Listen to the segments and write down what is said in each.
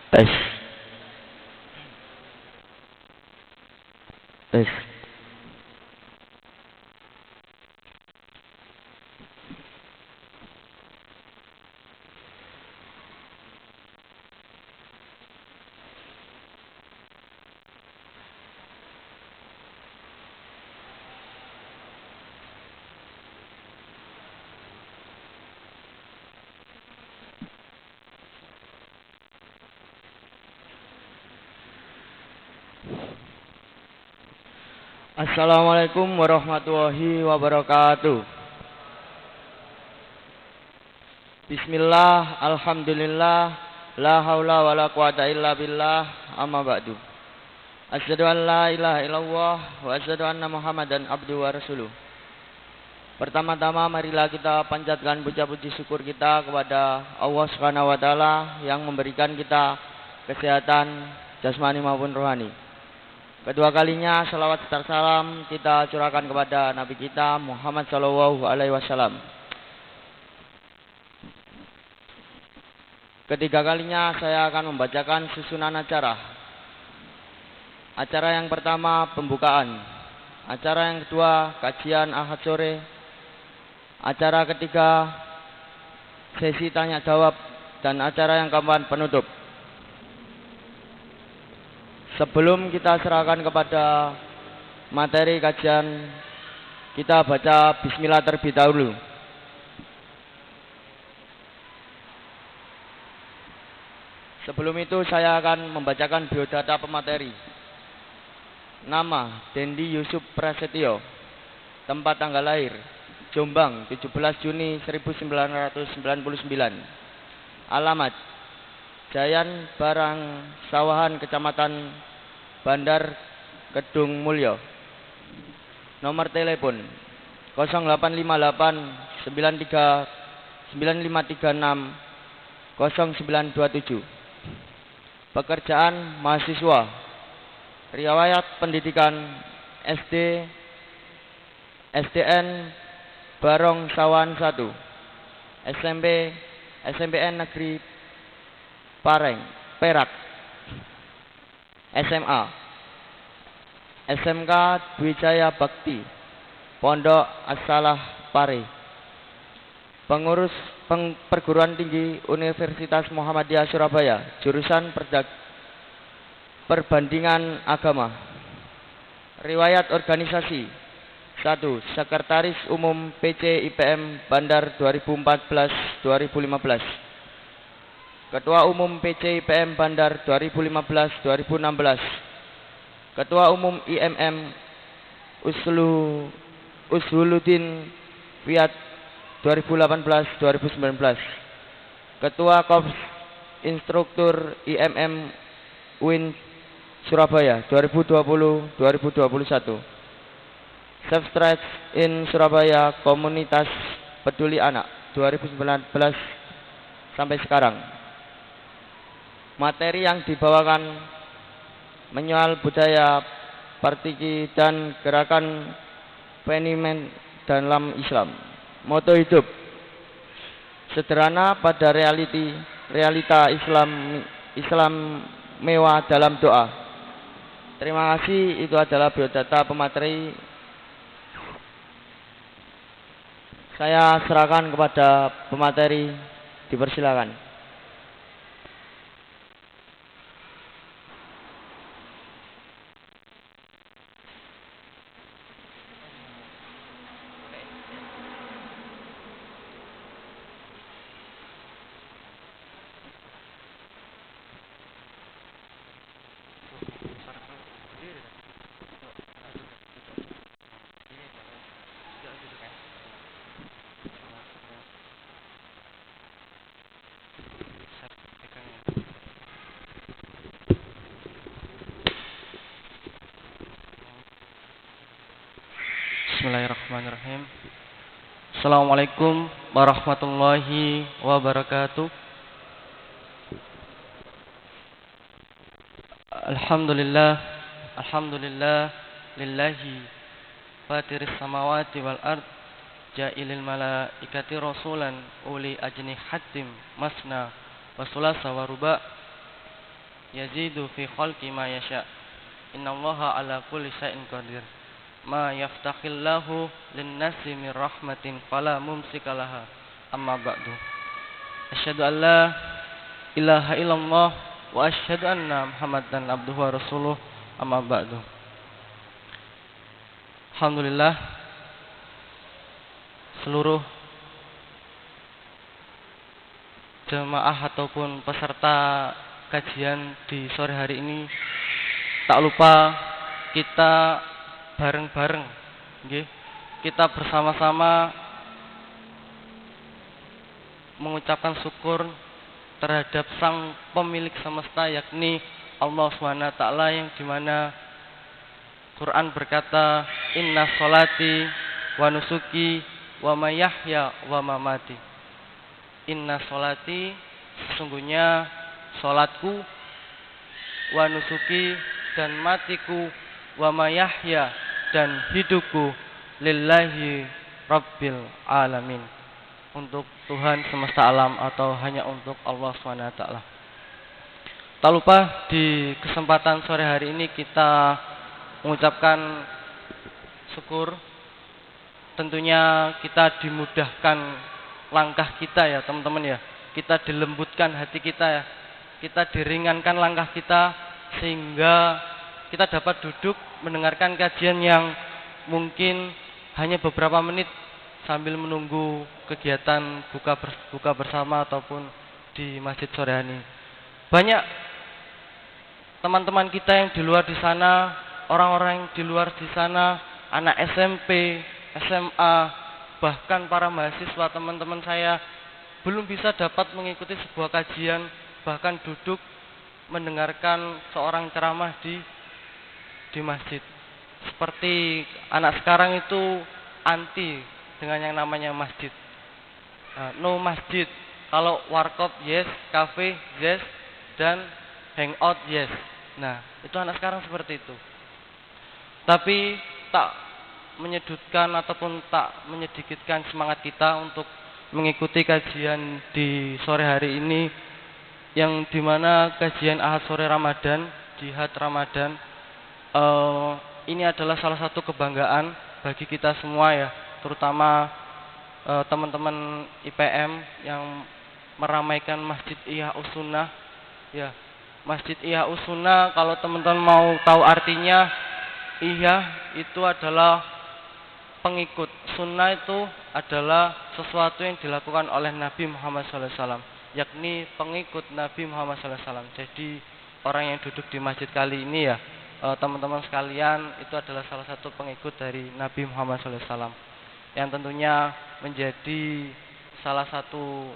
Tes, tes. Assalamualaikum warahmatullahi wabarakatuh. Bismillah, alhamdulillah, la haula wa la quwata illa billah, amma ba'du. Asyhadu an la ilaha illallah wa asyhadu anna Muhammadan abduhu wa rasuluh. Pertama-tama marilah kita panjatkan puja-puji syukur kita kepada Allah Subhanahu wa taala yang memberikan kita kesehatan jasmani maupun rohani. Kedua kalinya salawat serta salam kita curahkan kepada Nabi kita Muhammad sallallahu alaihi wasallam. Ketiga kalinya saya akan membacakan susunan acara. Acara yang pertama pembukaan. Acara yang kedua kajian Ahad sore. Acara ketiga sesi tanya jawab dan acara yang keempat penutup. Sebelum kita serahkan kepada materi kajian, kita baca bismillah terlebih dahulu. Sebelum itu saya akan membacakan biodata pemateri. Nama Dendi Yusuf Prasetyo. Tempat tanggal lahir Jombang 17 Juni 1999. Alamat Jayan Barang Sawahan Kecamatan Bandar Kedung Mulyo. Nomor telepon 0858 9536 0927. Pekerjaan mahasiswa. Riwayat pendidikan SD SDN Barong Sawan 1, SMP SMPN Negeri Pareng Perak, SMA SMK Dwijaya Bakti Pondok As-Salah Pare. Pengurus Perguruan Tinggi Universitas Muhammadiyah Surabaya, jurusan Perbandingan Agama. Riwayat organisasi 1. Sekretaris Umum PC IPM Bandar 2014-2015. Ketua Umum PC IPM Bandar 2015-2016. Ketua Umum IMM Ushuluddin Fiat 2018-2019. Ketua Korps Instruktur IMM UIN Surabaya 2020-2021. Substrate in Surabaya Komunitas Peduli Anak 2019 sampai sekarang. Materi yang dibawakan menyoal budaya, partiki dan gerakan fenomen dalam Islam. Moto hidup sederhana pada realita Islam mewah dalam doa. Terima kasih, itu adalah biodata pemateri. Saya serahkan kepada pemateri, dipersilakan. Bismillahirrahmanirrahim. Assalamualaikum warahmatullahi wabarakatuh. Alhamdulillah lillahi fatiris samawati wal ard ja'ilil malaikati rasulan uli ajnihatim masna wa sulasa wa ruba yazidu fi khalqi ma yasha. Innallaha ala kulli syai'in qadir. Ma yaftakhillahu lin-nasi min rahmatin fala mumsika laha. Amma ba'du. Asyhadu an la ilaha illallah wa asyhadu anna Muhammadan abduhu wa rasuluh. Amma ba'du. Alhamdulillah, seluruh jemaah ataupun peserta kajian di sore hari ini, tak lupa kita bareng-bareng, kita bersama-sama mengucapkan syukur terhadap Sang Pemilik semesta, yakni Allah SWT, yang dimana Quran berkata, Inna sholati wa nusuki wa mayahya wa mamati. Inna sholati, sesungguhnya sholatku, wa nusuki, dan matiku, wa mayahya, dan hidupku, lillahi rabbil alamin, untuk Tuhan semesta alam atau hanya untuk Allah SWT. Tak lupa di kesempatan sore hari ini kita mengucapkan syukur. Tentunya kita dimudahkan langkah kita ya teman-teman ya. Kita dilembutkan hati kita ya. Kita diringankan langkah kita sehingga kita dapat duduk mendengarkan kajian yang mungkin hanya beberapa menit sambil menunggu kegiatan buka bersama ataupun di masjid sore hari ini. Banyak teman-teman kita yang di luar di sana, orang-orang yang di luar di sana, anak SMP, SMA, bahkan para mahasiswa teman-teman saya belum bisa dapat mengikuti sebuah kajian, bahkan duduk mendengarkan seorang ceramah di masjid. Seperti anak sekarang itu anti dengan yang namanya masjid. No masjid. Kalau warkop yes, cafe yes, dan hangout yes. Nah, itu anak sekarang seperti itu. Tapi tak menyedutkan ataupun tak menyedikitkan semangat kita untuk mengikuti kajian di sore hari ini, yang dimana kajian Ahad sore Ramadan, jihad Ramadan. Ini adalah salah satu kebanggaan bagi kita semua ya, terutama teman-teman IPM yang meramaikan Masjid Ihya Sunnah ya. Masjid Ihya Sunnah, kalau teman-teman mau tahu artinya, Ihya itu adalah pengikut, sunnah itu adalah sesuatu yang dilakukan oleh Nabi Muhammad SAW, yakni pengikut Nabi Muhammad SAW. Jadi orang yang duduk di masjid kali ini ya, teman-teman sekalian, itu adalah salah satu pengikut dari Nabi Muhammad SAW, yang tentunya menjadi salah satu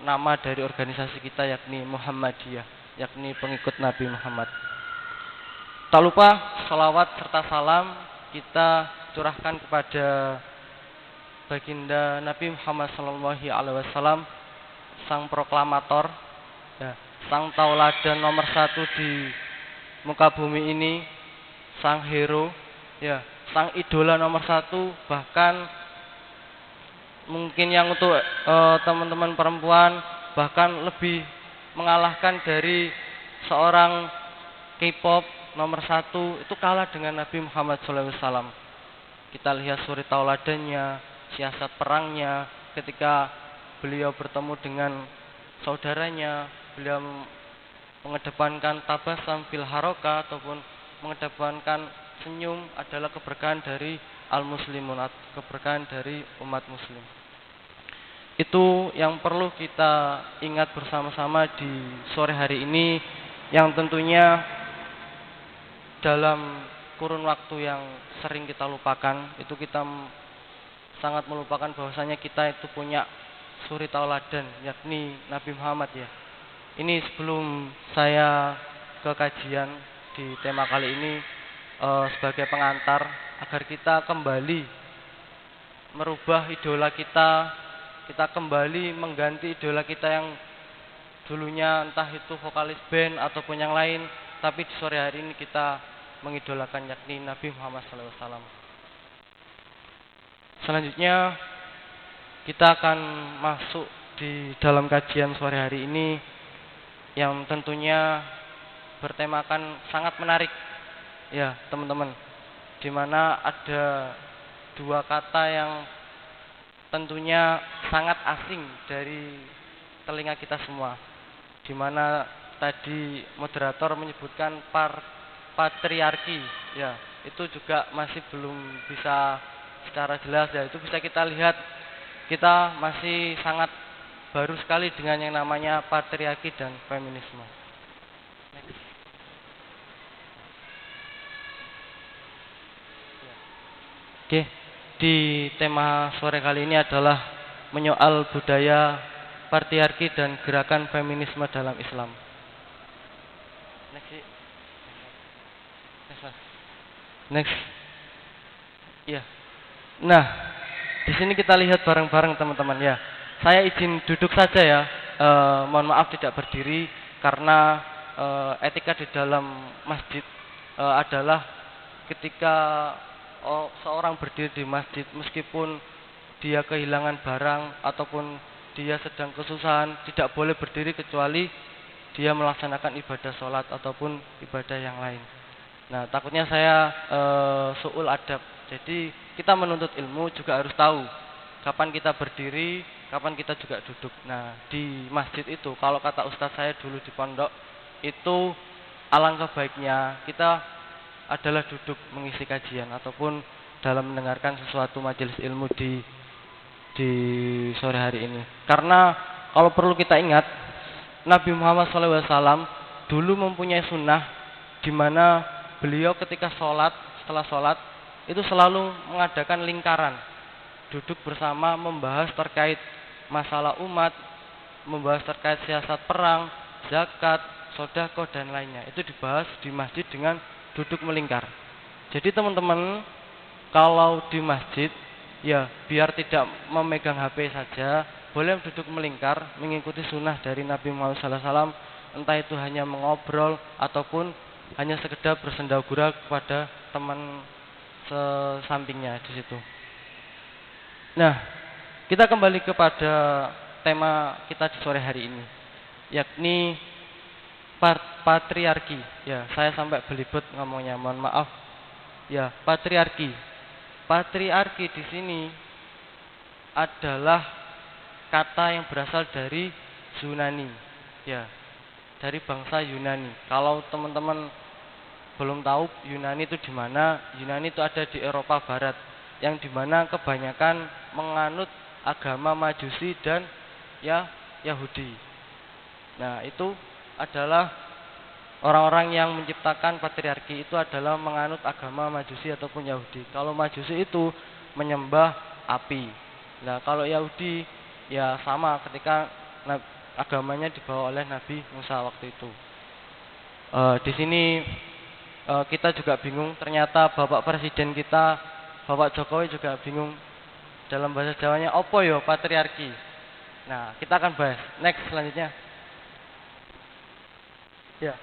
nama dari organisasi kita, yakni Muhammadiyah, yakni pengikut Nabi Muhammad. Tak lupa salawat serta salam kita curahkan kepada baginda Nabi Muhammad SAW, sang proklamator ya, sang tauladan nomor 1 di muka bumi ini, sang hero ya, sang idola nomor 1, bahkan mungkin yang untuk teman-teman perempuan bahkan lebih mengalahkan dari seorang K-pop nomor 1, itu kalah dengan Nabi Muhammad SAW. Kita lihat suri tauladannya, siasat perangnya, ketika beliau bertemu dengan saudaranya, beliau mengedepankan tabasam fil haroka ataupun mengedepankan senyum adalah keberkahan dari al-muslimun, keberkahan dari umat muslim. Itu yang perlu kita ingat bersama-sama di sore hari ini, yang tentunya dalam kurun waktu yang sering kita lupakan, itu kita sangat melupakan bahwasanya kita itu punya suri tauladan, yakni Nabi Muhammad ya. Ini sebelum saya ke kajian di tema kali ini, sebagai pengantar agar kita kembali merubah idola kita kembali mengganti idola kita yang dulunya entah itu vokalis band ataupun yang lain, tapi di sore hari ini kita mengidolakan yakni Nabi Muhammad SAW. Selanjutnya kita akan masuk di dalam kajian sore hari ini, yang tentunya bertemakan sangat menarik ya teman-teman, di mana ada dua kata yang tentunya sangat asing dari telinga kita semua, di mana tadi moderator menyebutkan patriarki ya, itu juga masih belum bisa secara jelas ya. Itu bisa kita lihat, kita masih sangat baru sekali dengan yang namanya patriarki dan feminisme. Oke, di tema sore kali ini adalah menyoal budaya patriarki dan gerakan feminisme dalam Islam. Next. Iya. Nah, di sini kita lihat bareng-bareng teman-teman ya. Saya izin duduk saja ya. Mohon maaf tidak berdiri karena etika di dalam masjid adalah ketika seorang berdiri di masjid, meskipun dia kehilangan barang ataupun dia sedang kesusahan, tidak boleh berdiri kecuali dia melaksanakan ibadah sholat ataupun ibadah yang lain. Nah, takutnya saya su'ul adab. Jadi kita menuntut ilmu juga harus tahu kapan kita berdiri, kapan kita juga duduk. Nah, di masjid itu, kalau kata ustadz saya dulu di pondok, itu alangkah baiknya kita adalah duduk mengisi kajian ataupun dalam mendengarkan sesuatu majelis ilmu di sore hari ini. Karena kalau perlu kita ingat, Nabi Muhammad SAW dulu mempunyai sunnah di mana beliau ketika setelah sholat itu selalu mengadakan lingkaran, duduk bersama membahas terkait masalah umat, membahas terkait siasat perang, zakat, sedekah dan lainnya. Itu dibahas di masjid dengan duduk melingkar. Jadi teman-teman, kalau di masjid ya biar tidak memegang HP saja, boleh duduk melingkar mengikuti sunnah dari Nabi Muhammad SAW, entah itu hanya mengobrol ataupun hanya sekedar bersenda gurau kepada teman sesampingnya di situ. Nah, kita kembali kepada tema kita di sore hari ini, yakni patriarki. Ya, saya sampai belibet ngomongnya, mohon maaf. Ya, patriarki. Patriarki di sini adalah kata yang berasal dari Yunani. Ya, dari bangsa Yunani. Kalau teman-teman belum tahu Yunani itu di mana? Yunani itu ada di Eropa Barat, yang di mana kebanyakan menganut agama Majusi dan ya Yahudi. Nah, itu adalah orang-orang yang menciptakan patriarki itu adalah menganut agama Majusi ataupun Yahudi. Kalau Majusi itu menyembah api. Nah, kalau Yahudi ya sama ketika agamanya dibawa oleh Nabi Musa waktu itu. Di sini kita juga bingung, ternyata Bapak Presiden kita, Bapak Jokowi juga bingung dalam bahasa Jawanya, opo yo patriarki. Nah, kita akan bahas. Next selanjutnya. Ya.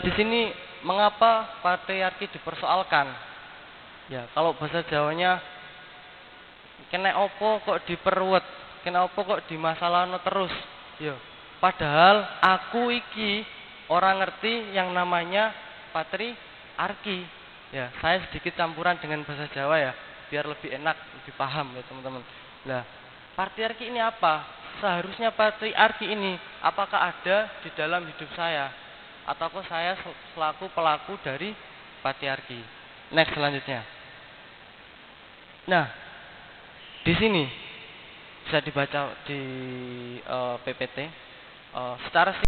Di sini mengapa patriarki dipersoalkan? Ya, kalau bahasa Jawanya kena opo kok diperwet, kena opo kok dimasalahno terus. Yo, padahal aku iki orang ngerti yang namanya patriarki. Ya, saya sedikit campuran dengan bahasa Jawa ya, biar lebih enak, lebih paham ya teman-teman. Nah, patriarki ini apa? Seharusnya patriarki ini apakah ada di dalam hidup saya, ataukah saya selaku pelaku dari patriarki? Next selanjutnya. Nah, di sini bisa dibaca di PPT secara